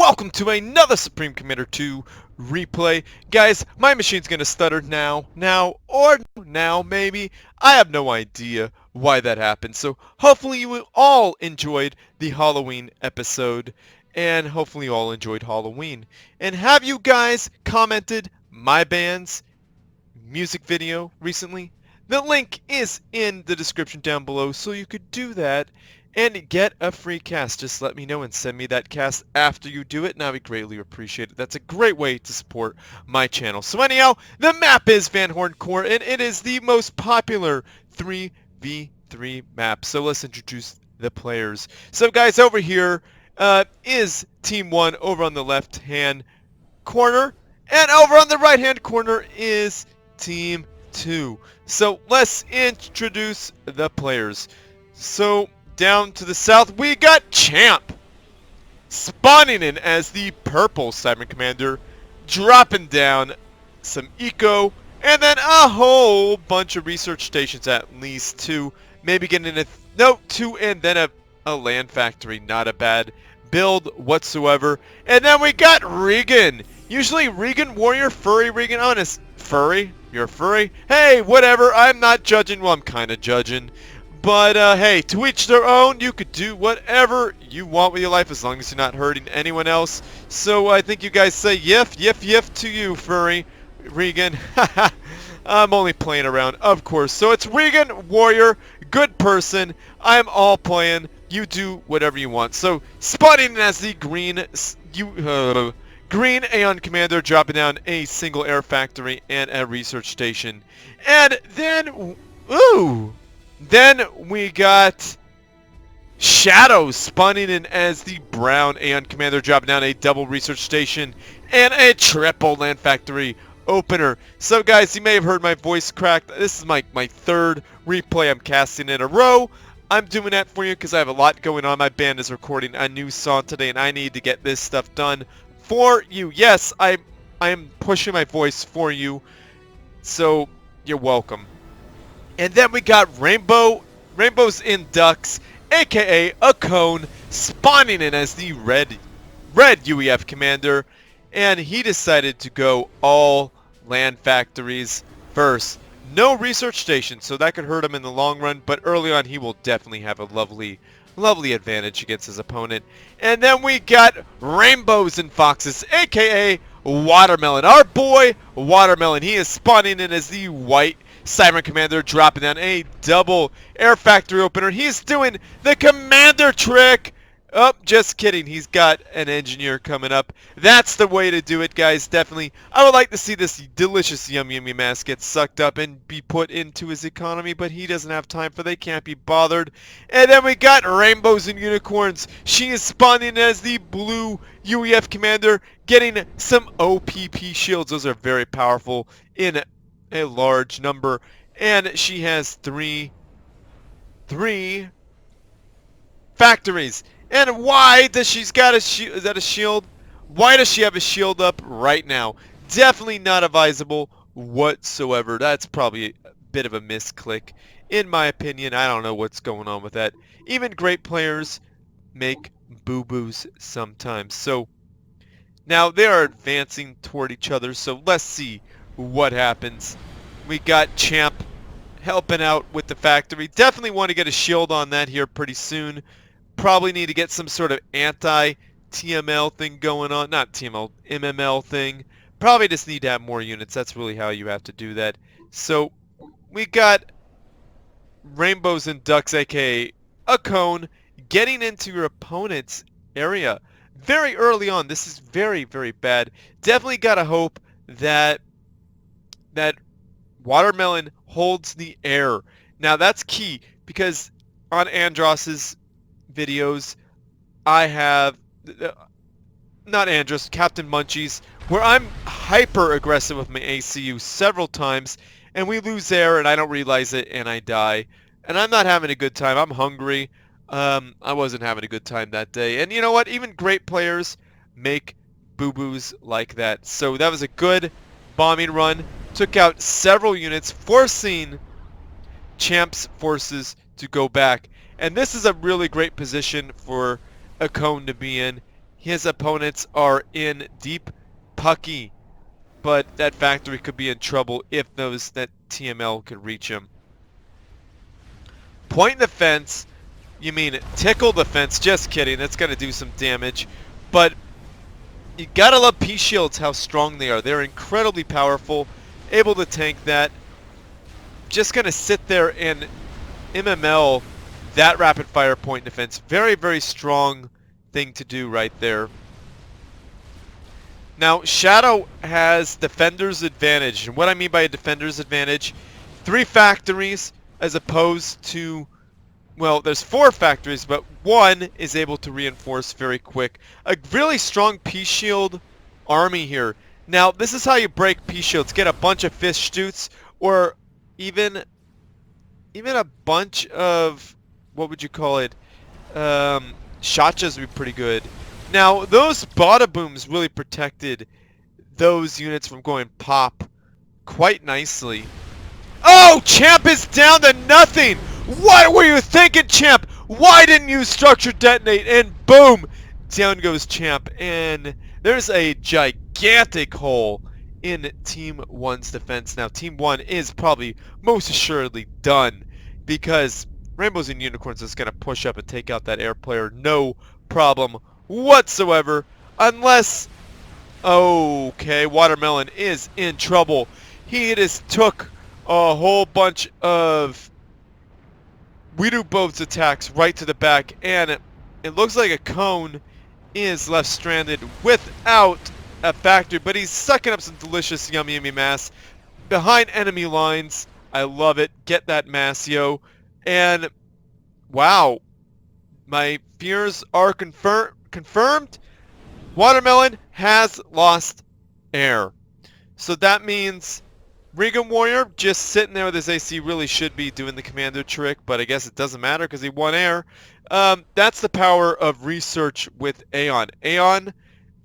welcome to another Supreme Commander 2 replay. Guys, my machine's gonna stutter now, maybe. I have no idea why that happened. So hopefully you all enjoyed the Halloween episode, and hopefully you all enjoyed Halloween. And have you guys commented my band's music video recently? The link is in the description down below, so you could do that and get a free cast. Just let me know and send me that cast after you do it, and I would greatly appreciate it. That's a great way to support my channel. So anyhow, the map is Van Horne Core, and it is the most popular 3v3 map. So let's introduce the players. So guys, over here is Team 1 over on the left-hand corner, and over on the right-hand corner is Team 2. So let's introduce the players. So down to the south, we got Champ spawning in as the purple Cyber Commander, dropping down some eco, and then a whole bunch of research stations, at least 2. Maybe getting a no 2, and then a land factory. Not a bad build whatsoever. And then we got Regon. Usually RegonWarrior, furry Regon. I'm gonna furry. You're a furry? Hey, whatever. I'm not judging. Well, I'm kind of judging. But, hey, to each their own. You could do whatever you want with your life as long as you're not hurting anyone else. So I think you guys say yif, yif, yif to you, furry Regon. I'm only playing around, of course. So it's RegonWarrior, good person. I'm all playing. You do whatever you want. So spawning as the green Aeon Commander, dropping down a single air factory and a research station. And then, then we got Sh3dow spawning in as the brown Aeon Commander, dropping down a double research station and a triple land factory opener. So guys, you may have heard my voice cracked. This is my third replay I'm casting in a row. I'm doing that for you because I have a lot going on. My band is recording a new song today, and I need to get this stuff done for you. Yes, I am pushing my voice for you, so you're welcome. And then we got Rainbows in Ducks, aka Accone, spawning in as the red UEF commander, and he decided to go all land factories first. No research station, so that could hurt him in the long run, but early on he will definitely have a lovely advantage against his opponent. And then we got Rainbows and Foxes, aka Watermelon. Our boy Watermelon, he is spawning in as the white Cyber Commander, dropping down a double air factory opener. He's doing the commander trick. Oh, just kidding. He's got an engineer coming up. That's the way to do it, guys. Definitely. I would like to see this delicious yummy mass get sucked up and be put into his economy, but he doesn't have time for. They can't be bothered. And then we got Rainbows and Unicorns. She is spawning as the blue UEF commander, getting some OPP shields. Those are very powerful in a large number. And she has three factories. And why does she's got a shield? Is that a shield? Why does she have a shield up right now? Definitely not advisable whatsoever. That's probably a bit of a misclick, in my opinion. I don't know what's going on with that. Even great players make boo-boos sometimes. So now they are advancing toward each other. So let's see what happens. We got Champ helping out with the factory. Definitely want to get a shield on that here pretty soon. Probably need to get some sort of anti-TML thing going on. Not TML, MML thing. Probably just need to have more units. That's really how you have to do that. So we got Rainbows and Ducks, aka Accone, getting into your opponent's area very early on. This is very, very bad. Definitely gotta hope that Watermelon holds the air. Now that's key, because on Andros's videos, I have, not Andros, Captain Munchies, where I'm hyper aggressive with my ACU several times, and we lose air, and I don't realize it, and I die. And I'm not having a good time. I'm hungry. I wasn't having a good time that day. And you know what? Even great players make boo-boos like that. So that was a good bombing run. Took out several units, forcing Champ's forces to go back. And this is a really great position for Accone to be in. his opponents are in deep pucky, but that factory could be in trouble if that TML could reach him. Point the fence. You mean tickle the fence? Just kidding. That's going to do some damage. But you gotta love P-Shields, how strong they are. They're incredibly powerful, able to tank that. Just going to sit there and MML that rapid fire point defense. Very, very strong thing to do right there. Now, Sh3dow has defender's advantage. And what I mean by a defender's advantage, 3 factories as opposed to, well, there's 4 factories, but 1 is able to reinforce very quick. A really strong P-Shield army here. Now, this is how you break P-Shields. Get a bunch of fish shoots, or even a bunch of, what would you call it? Shotjas would be pretty good. Now, those bada booms really protected those units from going pop quite nicely. Oh, Champ is down to nothing! What were you thinking, Champ? Why didn't you structure detonate? And boom! Down goes Champ. And there's a gigantic hole in Team 1's defense. Now, Team 1 is probably most assuredly done, because Rainbows and Unicorns is going to push up and take out that air player. No problem whatsoever. Unless... okay, Watermelon is in trouble. He just took a whole bunch of Sh3dow boats attacks right to the back, and it looks like Accone is left stranded without a factory, but he's sucking up some delicious yummy yummy mass behind enemy lines. I love it. Get that mass, yo. And wow, my fears are confirmed. Watermelon has lost air. So that means RegonWarrior just sitting there with his AC really should be doing the commander trick, but I guess it doesn't matter because he won air. That's the power of research with Aeon. Aeon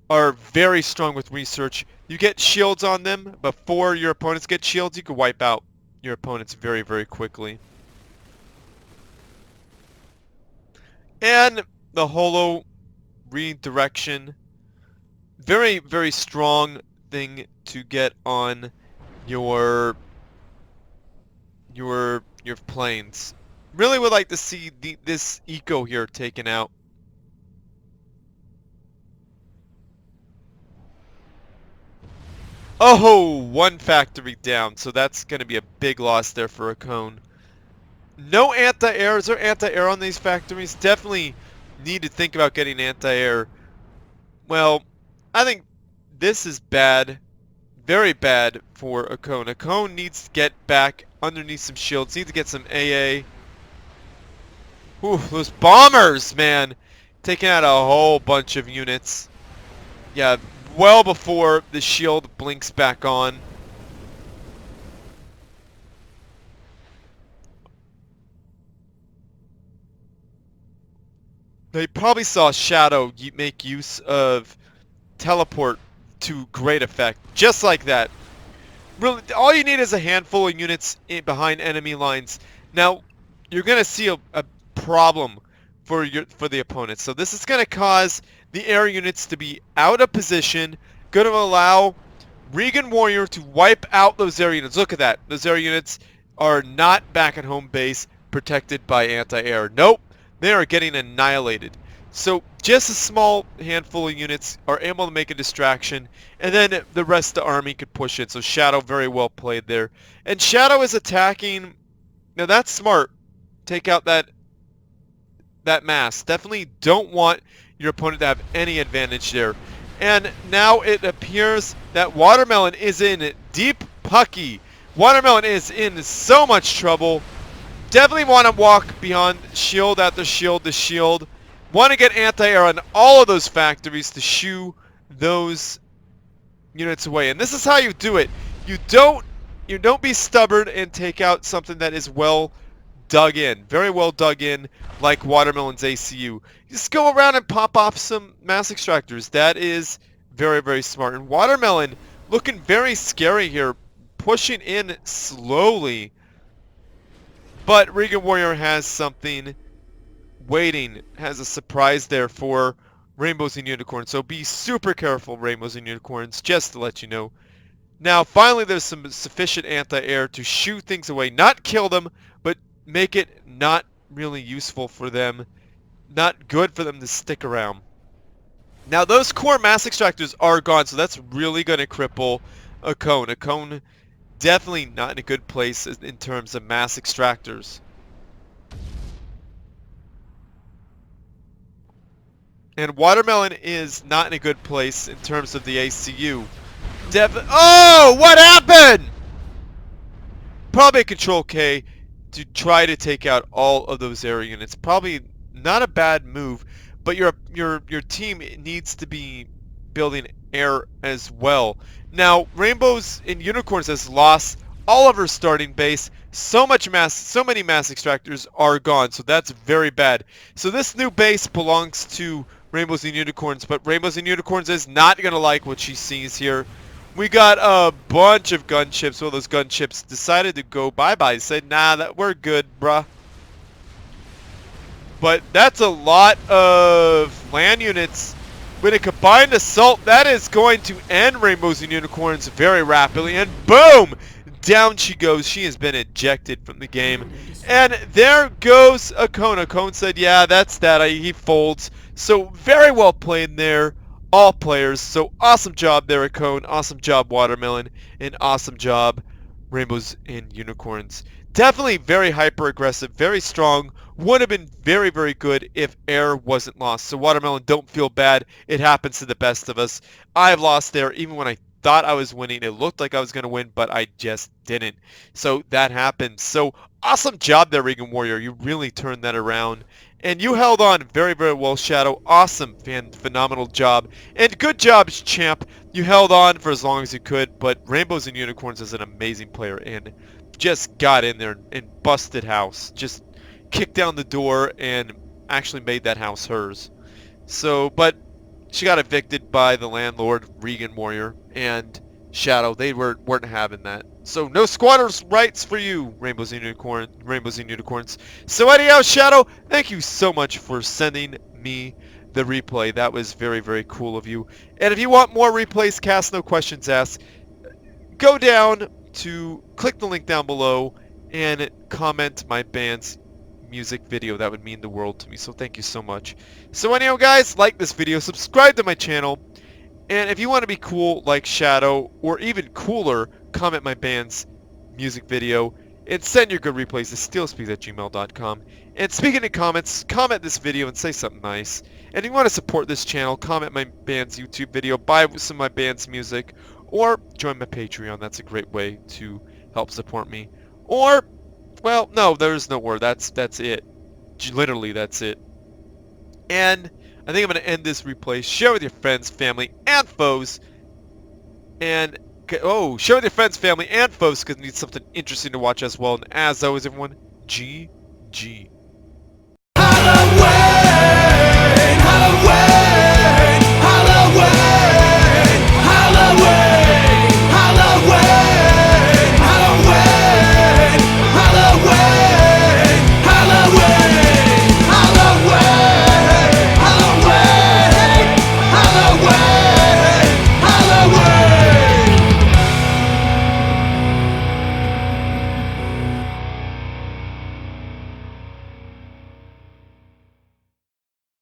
are very strong with research. You get shields on them before your opponents get shields, you can wipe out your opponents very, very quickly. And the holo redirection, very, very strong thing to get on your planes. Really would like to see this eco here taken out. Oh, 1 factory down, so that's going to be a big loss there for Accone. No anti-air. Is there anti-air on these factories? Definitely need to think about getting anti-air. Well, I think this is bad. Very bad for Accone. Accone needs to get back underneath some shields. Needs to get some AA. Ooh, those bombers, man. Taking out a whole bunch of units. Yeah, well before the shield blinks back on. They probably saw Sh3dow make use of teleport to great effect. Just like that. Really, all you need is a handful of units behind enemy lines. Now, you're going to see a problem for the opponent. So this is going to cause the air units to be out of position, going to allow RegonWarrior to wipe out those air units. Look at that. Those air units are not back at home base protected by anti-air. Nope. They are getting annihilated. So just a small handful of units are able to make a distraction, and then the rest of the army could push it. So Sh3dow very well played there. And Sh3dow is attacking. Now that's smart. Take out that mass. Definitely don't want your opponent to have any advantage there. And now it appears that Watermelon is in deep pucky. Watermelon is in so much trouble. Definitely want to walk beyond shield after shield to shield. Want to get anti-air on all of those factories to shoo those units away. And this is how you do it. You don't be stubborn and take out something that is well dug in. Very well dug in, like Watermelon's ACU. Just go around and pop off some mass extractors. That is very, very smart. And Watermelon looking very scary here, pushing in slowly. But RegonWarrior has something waiting, has a surprise there for rainbows and unicorns. So be super careful, rainbows and unicorns, just to let you know. Now, finally, there's some sufficient anti-air to shoo things away. Not kill them, but make it not really useful for them. Not good for them to stick around. Now, those core mass extractors are gone, so that's really going to cripple Accone. Accone definitely not in a good place in terms of mass extractors. And Watermelon is not in a good place in terms of the ACU. Oh, what happened? Probably a Control K to try to take out all of those area units. Probably not a bad move, but your team needs to be building air as well. Now, Rainbows and Unicorns has lost all of her starting base. So many mass extractors are gone, so that's very bad. So this new base belongs to Rainbows and Unicorns, but Rainbows and Unicorns is not going to like what she sees here. We got a bunch of gunships. Well, those gunships decided to go bye-bye. Said, nah, we're good, bruh. But that's a lot of land units. With a combined assault, that is going to end Rainbows and Unicorns very rapidly. And boom! Down she goes. She has been ejected from the game. And there goes Accone. Accone said, yeah, that's that. He folds. So very well played there. All players. So awesome job there, Accone. Awesome job, Watermelon. And awesome job, Rainbows and Unicorns. Definitely very hyper-aggressive, very strong. Would have been very, very good if air wasn't lost. So Watermelon, don't feel bad. It happens to the best of us. I've lost there even when I thought I was winning. It looked like I was going to win, but I just didn't. So that happened. So awesome job there, RegonWarrior. You really turned that around. And you held on very, very well, Sh3dow. Awesome, phenomenal job. And good job, champ. You held on for as long as you could, but Rainbows and Unicorns is an amazing player and just got in there and busted house. Just kicked down the door and actually made that house hers. So, but she got evicted by the landlord, RegonWarrior, and Sh3dow. They weren't having that. So no squatters' rights for you, Rainbows and Unicorns. So anyhow, Sh3dow, thank you so much for sending me the replay. That was very, very cool of you. And if you want more replays, cast no questions asked, go down to click the link down below and comment my band's music video. That would mean the world to me. So thank you so much. So anyhow, guys, like this video, subscribe to my channel. And if you want to be cool like Sh3dow, or even cooler, comment my band's music video, and send your good replays to steelspeaks@gmail.com. And speaking of comments, comment this video and say something nice. And if you want to support this channel, comment my band's YouTube video, buy some of my band's music, or join my Patreon. That's a great way to help support me. Or, well, no, there's no word. That's it. Literally, that's it. And I think I'm going to end this replay. Share with your friends, family, and foes. And, share with your friends, family, and foes because you need something interesting to watch as well. And as always, everyone, GG.